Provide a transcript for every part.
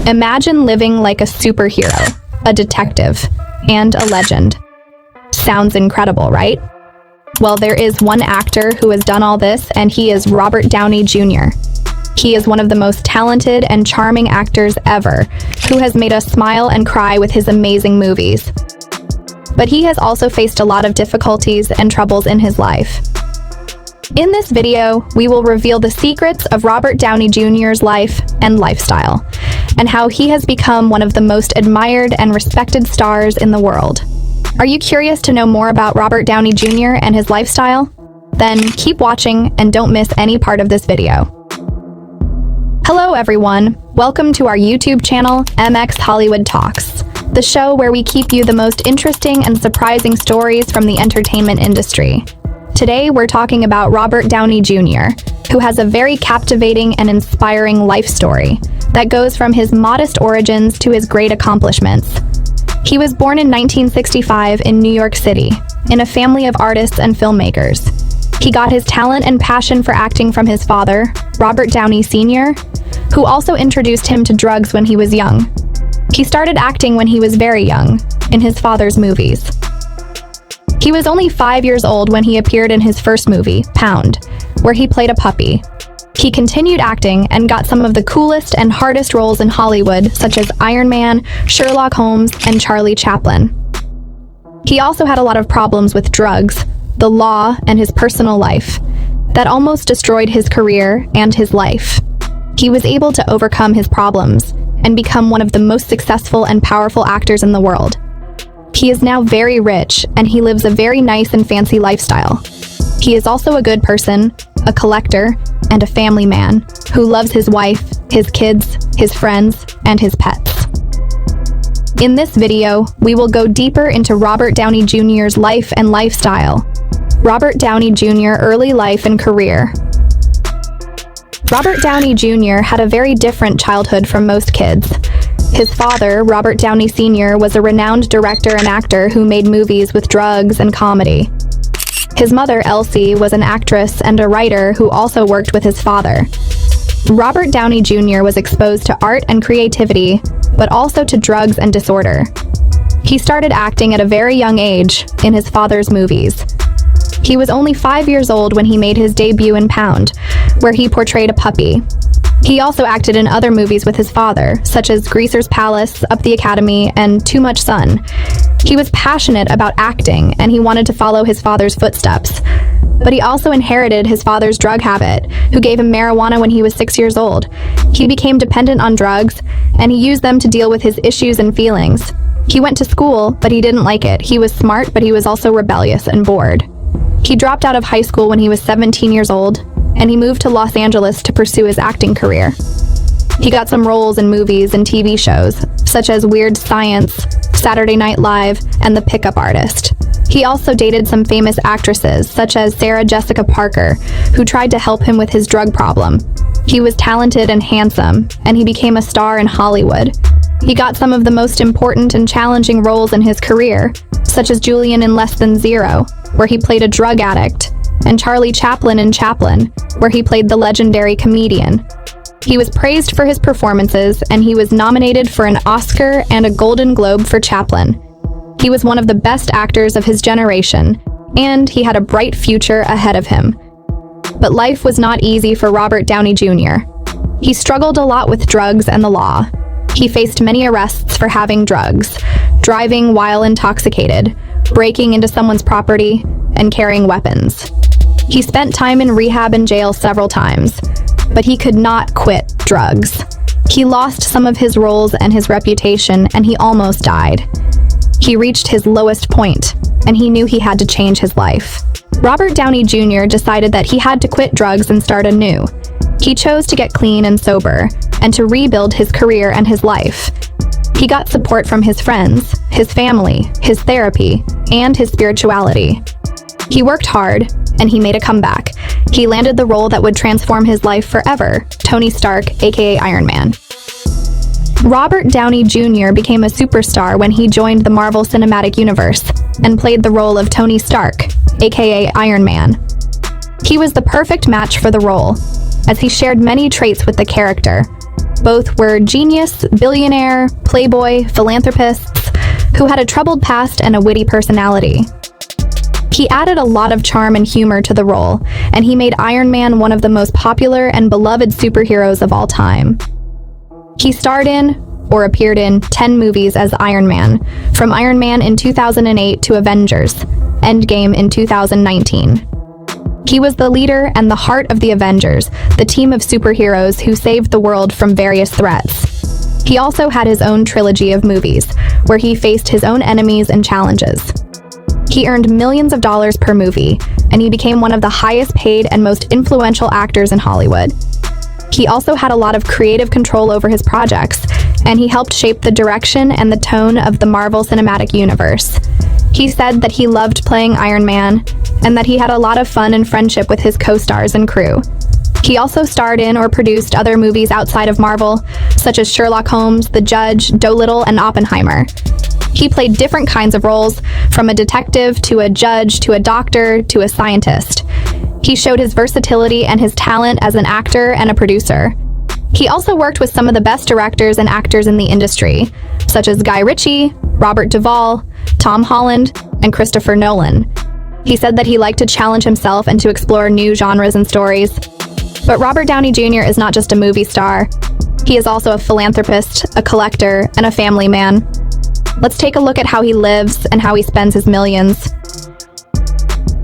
Imagine living like a superhero, a detective, and a legend. Sounds incredible, right? Well, there is one actor who has done all this, and he is Robert Downey Jr. He is one of the most talented and charming actors ever, who has made us smile and cry with his amazing movies. But he has also faced a lot of difficulties and troubles in his life. In this video, we will reveal the secrets of Robert Downey Jr.'s life and lifestyle, and how he has become one of the most admired and respected stars in the world. Are you curious to know more about Robert Downey Jr. and his lifestyle? Then keep watching and don't miss any part of this video. Hello everyone, welcome to our YouTube channel, MX Hollywood Talks, the show where we keep you the most interesting and surprising stories from the entertainment industry. Today we're talking about Robert Downey Jr., who has a very captivating and inspiring life story that goes from his modest origins to his great accomplishments. He was born in 1965 in New York City, in a family of artists and filmmakers. He got his talent and passion for acting from his father, Robert Downey Sr., who also introduced him to drugs when he was young. He started acting when he was very young, in his father's movies. He was only 5 years old when he appeared in his first movie, Pound, where he played a puppy. He continued acting and got some of the coolest and hardest roles in Hollywood, such as Iron Man, Sherlock Holmes, and Charlie Chaplin. He also had a lot of problems with drugs, the law, and his personal life that almost destroyed his career and his life. He was able to overcome his problems and become one of the most successful and powerful actors in the world. He is now very rich, and he lives a very nice and fancy lifestyle. He is also a good person, a collector, and a family man who loves his wife, his kids, his friends, and his pets. In this video, we will go deeper into Robert Downey Jr.'s life and lifestyle. Robert Downey Jr. early life and career. Robert Downey Jr. had a very different childhood from most kids. His father, Robert Downey Sr., was a renowned director and actor who made movies with drugs and comedy. His mother, Elsie, was an actress and a writer who also worked with his father. Robert Downey Jr. was exposed to art and creativity, but also to drugs and disorder. He started acting at a very young age in his father's movies. He was only 5 years old when he made his debut in Pound, where he portrayed a puppy. He also acted in other movies with his father, such as Greaser's Palace, Up the Academy, and Too Much Sun. He was passionate about acting, and he wanted to follow his father's footsteps. But he also inherited his father's drug habit, who gave him marijuana when he was 6 years old. He became dependent on drugs, and he used them to deal with his issues and feelings. He went to school, but he didn't like it. He was smart, but he was also rebellious and bored. He dropped out of high school when he was 17 years old, and he moved to Los Angeles to pursue his acting career. He got some roles in movies and TV shows, such as Weird Science, Saturday Night Live, and The Pickup Artist. He also dated some famous actresses, such as Sarah Jessica Parker, who tried to help him with his drug problem. He was talented and handsome, and he became a star in Hollywood. He got some of the most important and challenging roles in his career, such as Julian in Less Than Zero, where he played a drug addict, and Charlie Chaplin in Chaplin, where he played the legendary comedian. He was praised for his performances, and he was nominated for an Oscar and a Golden Globe for Chaplin. He was one of the best actors of his generation, and he had a bright future ahead of him. But life was not easy for Robert Downey Jr. He struggled a lot with drugs and the law. He faced many arrests for having drugs, driving while intoxicated, breaking into someone's property, and carrying weapons. He spent time in rehab and jail several times, but he could not quit drugs. He lost some of his roles and his reputation, and he almost died. He reached his lowest point, and he knew he had to change his life. Robert Downey Jr. decided that he had to quit drugs and start anew. He chose to get clean and sober, and to rebuild his career and his life. He got support from his friends, his family, his therapy, and his spirituality. He worked hard, and he made a comeback. He landed the role that would transform his life forever, Tony Stark, aka Iron Man. Robert Downey Jr. became a superstar when he joined the Marvel Cinematic Universe and played the role of Tony Stark, aka Iron Man. He was the perfect match for the role, as he shared many traits with the character. Both were genius, billionaire, playboy, philanthropists who had a troubled past and a witty personality. He added a lot of charm and humor to the role, and he made Iron Man one of the most popular and beloved superheroes of all time. He starred in, or appeared in, 10 movies as Iron Man, from Iron Man in 2008 to Avengers: Endgame in 2019. He was the leader and the heart of the Avengers, the team of superheroes who saved the world from various threats. He also had his own trilogy of movies, where he faced his own enemies and challenges. He earned millions of dollars per movie, and he became one of the highest paid and most influential actors in Hollywood. He also had a lot of creative control over his projects, and he helped shape the direction and the tone of the Marvel Cinematic Universe. He said that he loved playing Iron Man, and that he had a lot of fun and friendship with his co-stars and crew. He also starred in or produced other movies outside of Marvel, such as Sherlock Holmes, The Judge, Dolittle, and Oppenheimer. He played different kinds of roles, from a detective to a judge to a doctor to a scientist. He showed his versatility and his talent as an actor and a producer. He also worked with some of the best directors and actors in the industry, such as Guy Ritchie, Robert Duvall, Tom Holland, and Christopher Nolan. He said that he liked to challenge himself and to explore new genres and stories. But Robert Downey Jr. is not just a movie star. He is also a philanthropist, a collector, and a family man. Let's take a look at how he lives and how he spends his millions.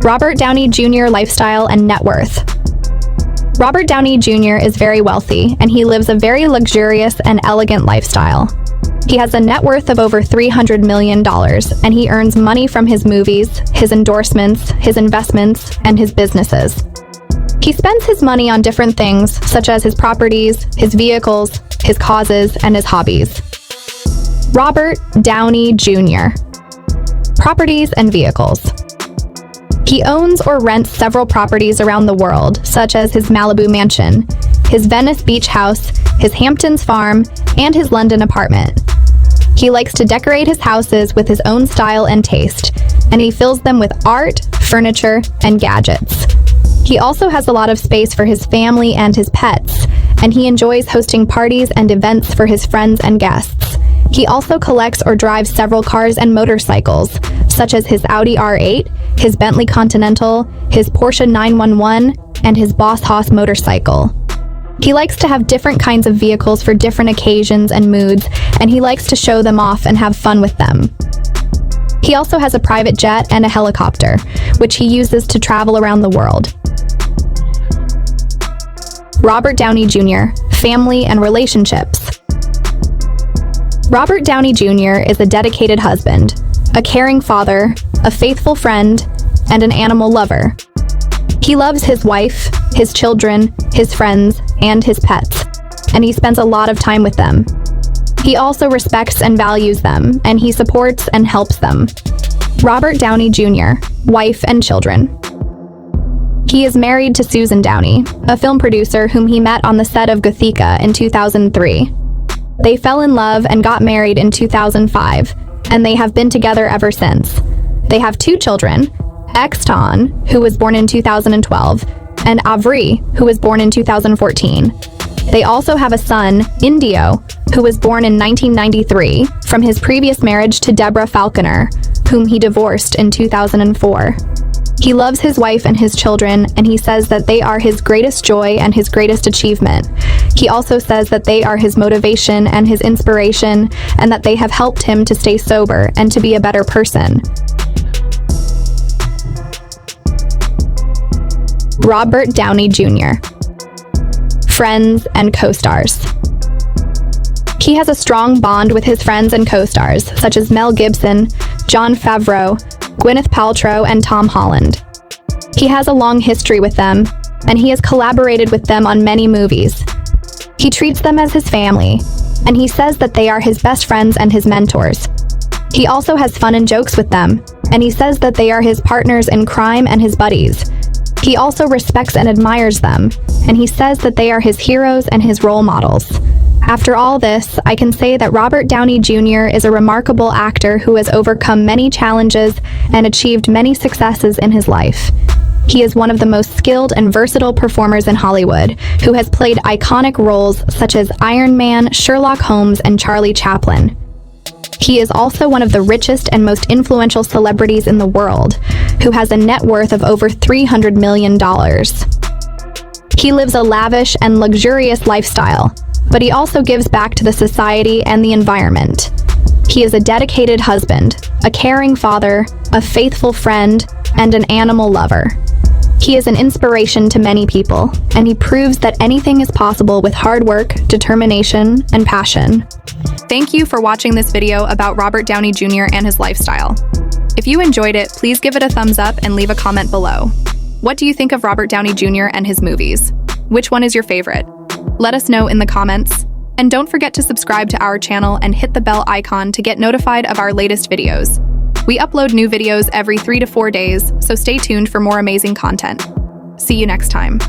Robert Downey Jr. lifestyle and net worth. Robert Downey Jr. is very wealthy, and he lives a very luxurious and elegant lifestyle. He has a net worth of over $300 million, and he earns money from his movies, his endorsements, his investments, and his businesses. He spends his money on different things, such as his properties, his vehicles, his causes, and his hobbies. Robert Downey Jr. Properties and vehicles. He owns or rents several properties around the world, such as his Malibu mansion, his Venice beach house, his Hamptons farm, and his London apartment. He likes to decorate his houses with his own style and taste, and he fills them with art, furniture, and gadgets. He also has a lot of space for his family and his pets, and he enjoys hosting parties and events for his friends and guests. He also collects or drives several cars and motorcycles, such as his Audi R8, his Bentley Continental, his Porsche 911, and his Boss Haas motorcycle. He likes to have different kinds of vehicles for different occasions and moods, and he likes to show them off and have fun with them. He also has a private jet and a helicopter, which he uses to travel around the world. Robert Downey Jr. Family and relationships. Robert Downey Jr. is a dedicated husband, a caring father, a faithful friend, and an animal lover. He loves his wife, his children, his friends, and his pets, and he spends a lot of time with them. He also respects and values them, and he supports and helps them. Robert Downey Jr., wife and children. He is married to Susan Downey, a film producer whom he met on the set of Gothika in 2003. They fell in love and got married in 2005, and they have been together ever since. They have 2 children, Exton, who was born in 2012, and Avery, who was born in 2014. They also have a son, Indio, who was born in 1993 from his previous marriage to Deborah Falconer, whom he divorced in 2004. He loves his wife and his children, and he says that they are his greatest joy and his greatest achievement. He also says that they are his motivation and his inspiration, and that they have helped him to stay sober and to be a better person. Robert Downey Jr. Friends and co-stars. He has a strong bond with his friends and co-stars, such as Mel Gibson, Jon Favreau, Gwyneth Paltrow, and Tom Holland. He has a long history with them, and he has collaborated with them on many movies. He treats them as his family, and he says that they are his best friends and his mentors. He also has fun and jokes with them, and he says that they are his partners in crime and his buddies. He also respects and admires them, and he says that they are his heroes and his role models. After all this, I can say that Robert Downey Jr. is a remarkable actor who has overcome many challenges and achieved many successes in his life. He is one of the most skilled and versatile performers in Hollywood, who has played iconic roles such as Iron Man, Sherlock Holmes, and Charlie Chaplin. He is also one of the richest and most influential celebrities in the world, who has a net worth of over $300 million. He lives a lavish and luxurious lifestyle, but he also gives back to the society and the environment. He is a dedicated husband, a caring father, a faithful friend, and an animal lover. He is an inspiration to many people, and he proves that anything is possible with hard work, determination, and passion. Thank you for watching this video about Robert Downey Jr. and his lifestyle. If you enjoyed it, please give it a thumbs up and leave a comment below. What do you think of Robert Downey Jr. and his movies? Which one is your favorite? Let us know in the comments. And don't forget to subscribe to our channel and hit the bell icon to get notified of our latest videos. We upload new videos every 3 to 4 days, so stay tuned for more amazing content. See you next time.